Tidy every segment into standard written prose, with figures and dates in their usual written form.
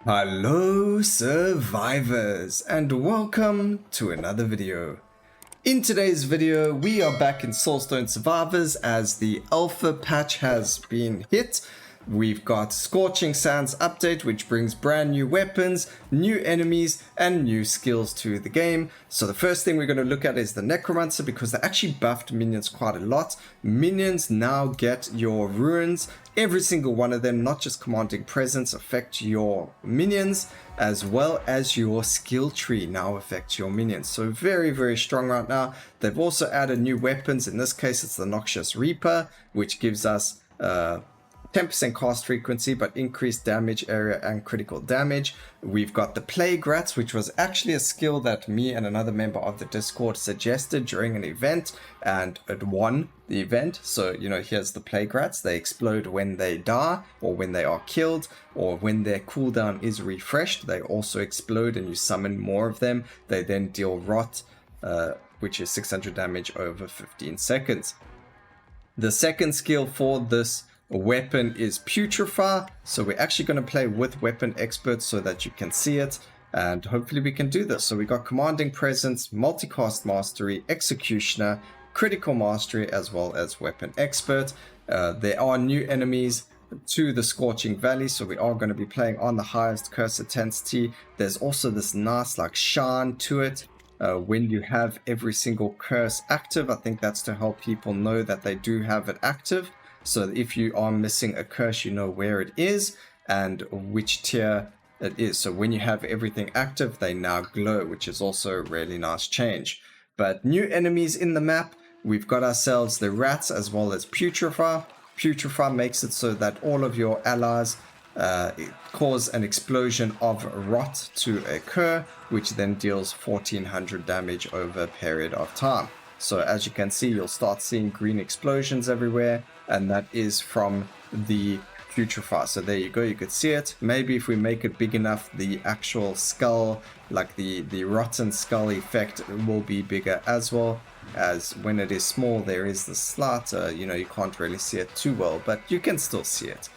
Hello survivors and welcome to another video. In today's video we are back in Soulstone Survivors as the alpha patch has been hit. We've got Scorching Sands update which brings brand new weapons, new enemies and new skills to the game. So the first thing we're going to look at is the Necromancer because they actually buffed minions quite a lot. Minions now get your runes. Every single one of them, not just commanding presence, affect your minions, as well as your skill tree now affects your minions. So very strong right now. They've also added new weapons. In this case, it's the Noxious Reaper, which gives us 10% cast frequency, but increased damage area and critical damage. We've got the Playz, which was actually a skill that me and another member of the Discord suggested during an event, and it won the event. So, you know, here's the Playz. They explode when they die, or when they are killed, or when their cooldown is refreshed. They also explode and you summon more of them. They then deal rot, which is 600 damage over 15 seconds. The second skill for this weapon is Putrefy, so we're actually going to play with weapon experts so that you can see it, and hopefully we can do this. So we got commanding presence, multicast mastery, executioner, critical mastery, as well as weapon expert. There are new enemies to the Scorching Valley, so we are going to be playing on the highest curse intensity. There's also this nice like shine to it when you have every single curse active. I think that's to help people know that they do have it active. So if you are missing a curse, you know where it is and which tier it is. So when you have everything active, they now glow, which is also a really nice change. But new enemies in the map, we've got ourselves the rats as well as Putrefy. Putrefy makes it so that all of your allies cause an explosion of rot to occur, which then deals 1400 damage over a period of time. So as you can see, you'll start seeing green explosions everywhere, and that is from the Putrefy. So there you go, you could see it. Maybe if we make it big enough, the actual skull, like the rotten skull effect, will be bigger as well. As when it is small, there is the slight, you know, you can't really see it too well, but you can still see it.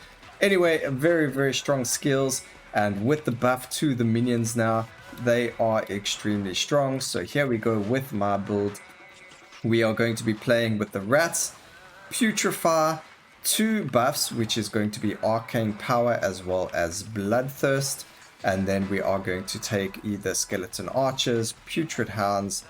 Anyway, very strong skills, and with the buff to the minions now, they are extremely strong. So here we go with my build. We are going to be playing with the rats, Putrefy, 2 buffs, which is going to be Arcane Power as well as Bloodthirst. And then we are going to take either Skeleton Archers, Putrid Hounds,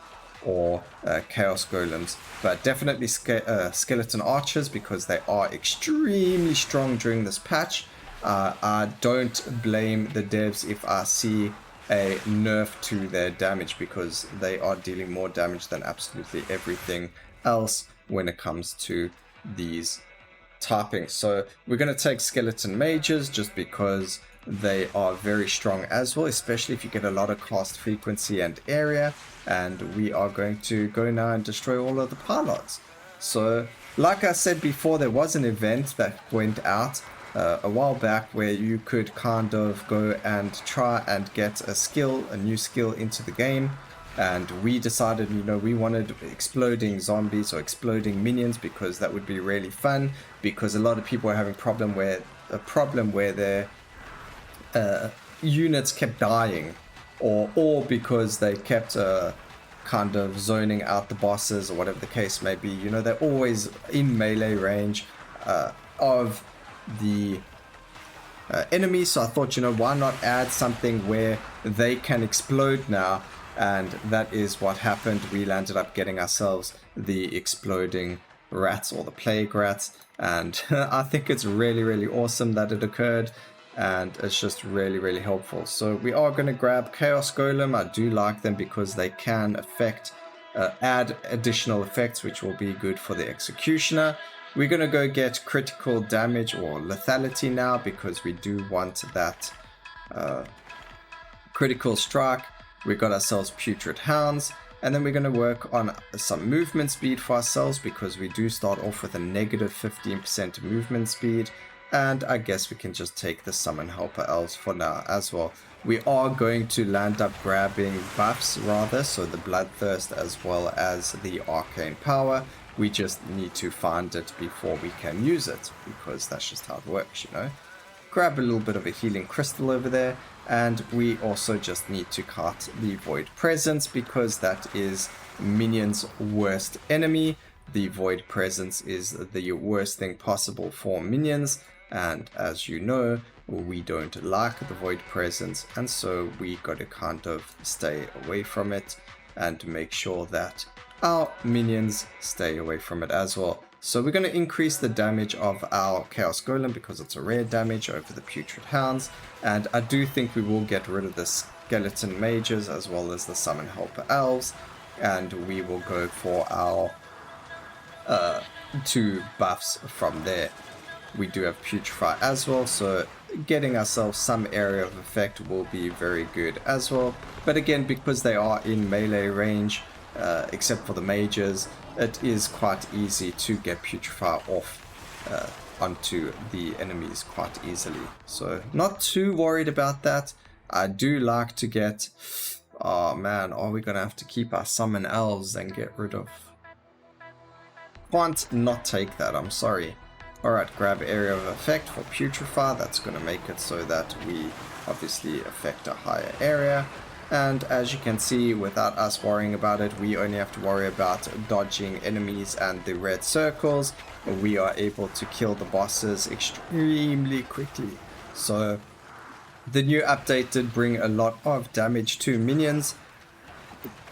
or Chaos Golems. But definitely Skeleton Archers because they are extremely strong during this patch. I don't blame the devs if I see a nerf to their damage, because they are dealing more damage than absolutely everything else when it comes to these typings. So we're going to take Skeleton Mages just because they are very strong as well, especially if you get a lot of cast frequency and area. And we are going to go now and destroy all of the pilots. So like I said before, there was an event that went out a while back where you could kind of go and try and get a new skill into the game, and we decided, you know, we wanted exploding zombies or exploding minions because that would be really fun, because a lot of people are having a problem where their units kept dying, or because they kept kind of zoning out the bosses or whatever the case may be. You know, they're always in melee range of the enemy. So I thought, you know, why not add something where they can explode now? And that is what happened. We landed up getting ourselves the exploding rats, or the plague rats, and I think it's really awesome that it occurred, and it's just really helpful. So we are going to grab Chaos Golem. I do like them because they can add additional effects, which will be good for the Executioner. We're going to go get critical damage or lethality now because we do want that critical strike. We got ourselves Putrid Hounds, and then we're going to work on some movement speed for ourselves because we do start off with a negative 15% movement speed. And I guess we can just take the Summon Helper Elves for now as well. We are going to land up grabbing buffs rather, so the Bloodthirst as well as the Arcane Power. We just need to find it before we can use it, because that's just how it works, you know. grab a little bit of a healing crystal over there, and we also just need to cart the Void Presence because that is minions' worst enemy. The Void Presence is the worst thing possible for minions, and as you know, we don't like the Void Presence, and so we got to kind of stay away from it and make sure that our minions stay away from it as well. So we're going to increase the damage of our Chaos Golem because it's a rare damage over the Putrid Hounds, and I do think we will get rid of the Skeleton Mages as well as the Summon Helper Elves, and we will go for our 2 buffs from there. We do have Putrefy as well, so getting ourselves some area of effect will be very good as well. But again, because they are in melee range, except for the mages, it is quite easy to get Putrefy off onto the enemies quite easily. So not too worried about that. I do like to get... Oh man, are we going to have to keep our Summon Elves and get rid of... Can't not take that, I'm sorry. Alright, grab area of effect for Putrefy. That's going to make it so that we obviously affect a higher area. And as you can see, without us worrying about it, we only have to worry about dodging enemies and the red circles. We are able to kill the bosses extremely quickly. So the new update did bring a lot of damage to minions.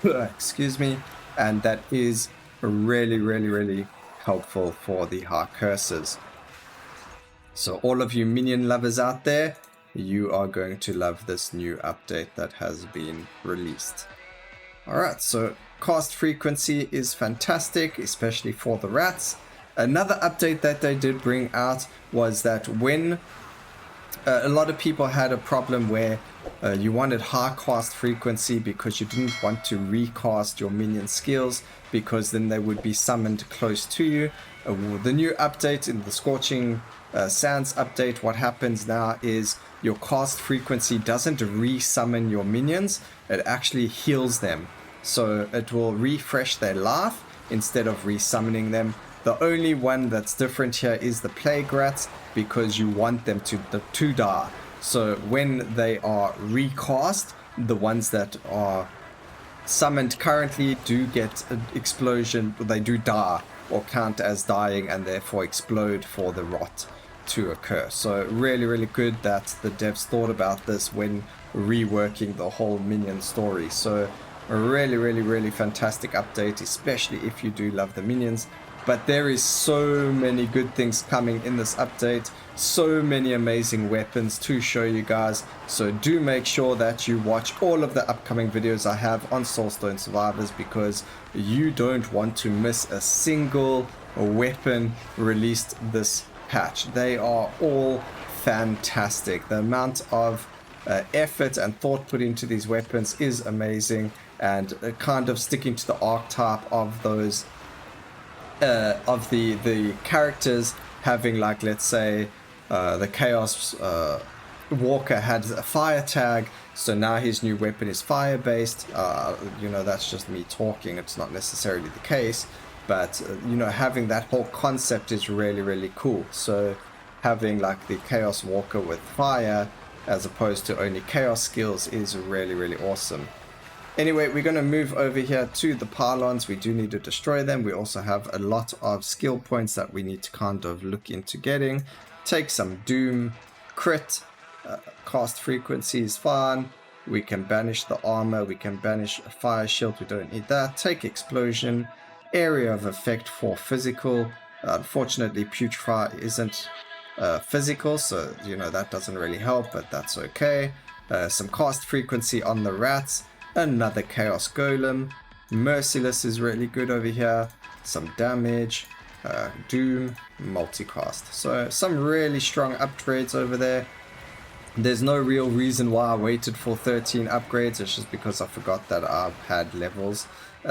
Excuse me. And that is really helpful for the high curses. So all of you minion lovers out there, you are going to love this new update that has been released. Alright, so cast frequency is fantastic, especially for the rats. Another update that they did bring out was that when a lot of people had a problem where you wanted high cast frequency because you didn't want to recast your minion skills because then they would be summoned close to you. The new update in the Scorching Sands update, what happens now is your cast frequency doesn't re-summon your minions, it actually heals them. So it will refresh their life instead of re-summoning them. The only one that's different here is the Plague Rats, because you want them to die. So when they are recast, the ones that are summoned currently do get an explosion, they do die or count as dying and therefore explode for the rot to occur. So really good that the devs thought about this when reworking the whole minion story. So a really fantastic update, especially if you do love the minions. But there is so many good things coming in this update, so many amazing weapons to show you guys. So do make sure that you watch all of the upcoming videos I have on Soulstone Survivors, because you don't want to miss a single weapon released this patch. They are all fantastic. The amount of effort and thought put into these weapons is amazing, and kind of sticking to the archetype of those of the characters, having, like, let's say the Chaos Walker had a fire tag, so now his new weapon is fire based. You know, that's just me talking, it's not necessarily the case, but you know, having that whole concept is really cool. So having like the Chaos Walker with fire as opposed to only chaos skills is really awesome. Anyway, we're going to move over here to the pylons. We do need to destroy them. We also have a lot of skill points that we need to kind of look into getting. Take some Doom, crit, cast frequency is fine. We can banish the armor. We can banish a fire shield. We don't need that. Take explosion, area of effect for physical. Unfortunately, Putrefy isn't physical, so you know that doesn't really help, but that's okay. Some cast frequency on the rats. Another Chaos Golem. Merciless is really good over here. Some damage. Doom. Multicast. So some really strong upgrades over there. There's no real reason why I waited for 13 upgrades. It's just because I forgot that I've had levels.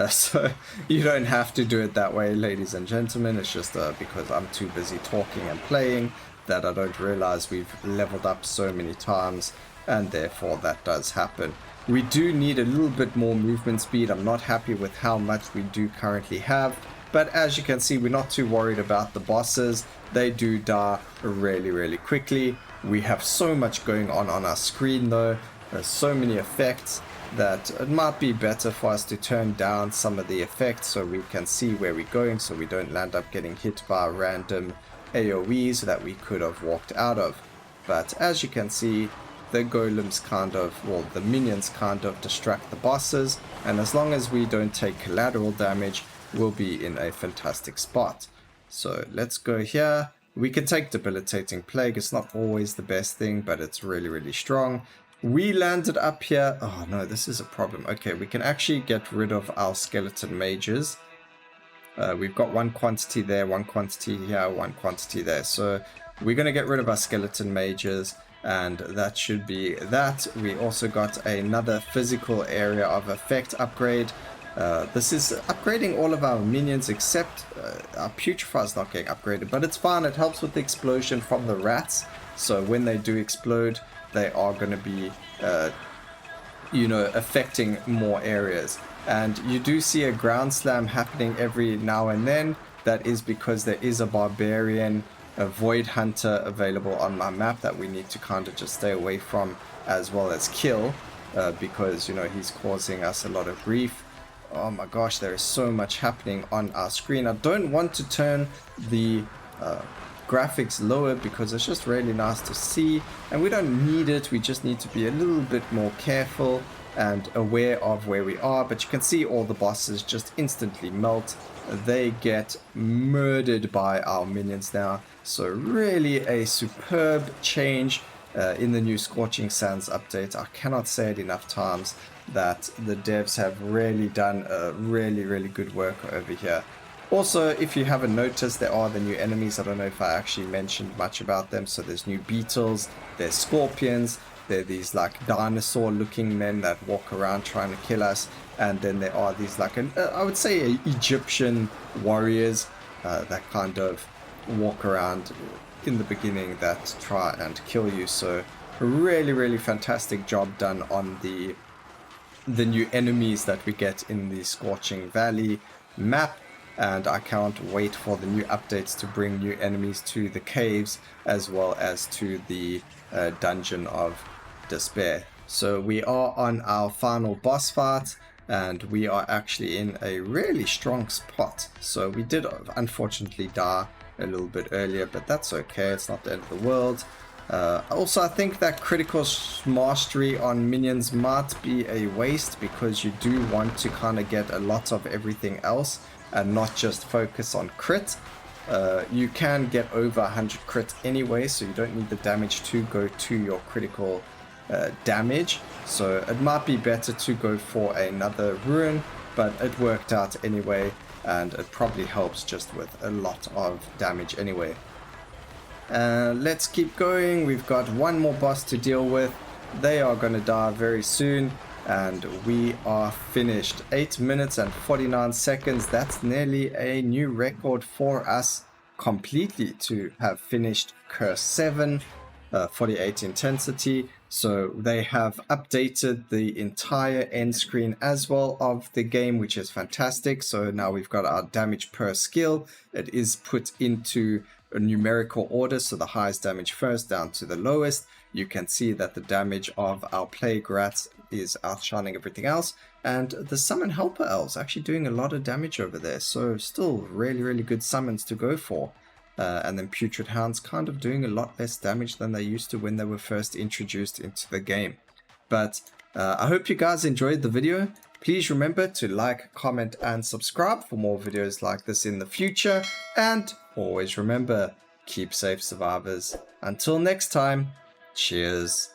So you don't have to do it that way, ladies and gentlemen. It's just because I'm too busy talking and playing that I don't realize we've leveled up so many times, and therefore that does happen. We do need a little bit more movement speed. I'm not happy with how much we do currently have, but as you can see, we're not too worried about the bosses. They do die really quickly. We have so much going on our screen though. There's so many effects that it might be better for us to turn down some of the effects so we can see where we're going, so we don't land up getting hit by random AoEs that we could have walked out of. But as you can see, the golems kind of, well, the minions kind of distract the bosses, and as long as we don't take collateral damage, we'll be in a fantastic spot. So let's go here. We can take Debilitating Plague. It's not always the best thing, but it's really, really strong. We landed up here. Oh no, this is a problem. Okay, we can actually get rid of our skeleton mages. We've got one quantity there, one quantity here, one quantity there. So we're going to get rid of our skeleton mages, and that should be that. We also got another physical area of effect upgrade. This is upgrading all of our minions except our Putrefy is not getting upgraded, but it's fine. It helps with the explosion from the rats. So when they do explode, they are going to be, you know, affecting more areas. And you do see a ground slam happening every now and then. That is because there is a barbarian, a void hunter available on my map that we need to kind of just stay away from, as well as kill, because, you know, he's causing us a lot of grief. Oh my gosh, there is so much happening on our screen. I don't want to turn the graphics lower because it's just really nice to see, and we don't need it. We just need to be a little bit more careful and aware of where we are. But you can see all the bosses just instantly melt. They get murdered by our minions now. So really a superb change in the new Scorching Sands update. I cannot say it enough times that the devs have really done a really good work over here. Also, if you haven't noticed, there are the new enemies. I don't know if I actually mentioned much about them. So there's new beetles, there's scorpions, there are these like dinosaur looking men that walk around trying to kill us, and then there are these like I would say Egyptian warriors that kind of walk around in the beginning that try and kill you. So really fantastic job done on the new enemies that we get in the Scorching Valley map. And I can't wait for the new updates to bring new enemies to the caves as well as to the Dungeon of Despair. So we are on our final boss fight, and we are actually in a really strong spot. So we did unfortunately die a little bit earlier, but that's okay. It's not the end of the world. Also, I think that critical mastery on minions might be a waste, because you do want to kind of get a lot of everything else and not just focus on crit. You can get over 100 crit anyway, so you don't need the damage to go to your critical damage. So it might be better to go for another ruin, but it worked out anyway, and it probably helps just with a lot of damage anyway. Let's keep going. We've got one more boss to deal with. They are going to die very soon, and we are finished. 8 minutes and 49 seconds. That's nearly a new record for us completely, to have finished Curse 7, 48 intensity. So they have updated the entire end screen as well of the game, which is fantastic. So now we've got our damage per skill. It is put into a numerical order, so the highest damage first down to the lowest. You can see that the damage of our plague rats is outshining everything else, and the summon helper elves actually doing a lot of damage over there. So still really good summons to go for. And then putrid hounds kind of doing a lot less damage than they used to when they were first introduced into the game. But I hope you guys enjoyed the video. Please remember to like, comment, and subscribe for more videos like this in the future. And always remember, keep safe, survivors. Until next time, cheers.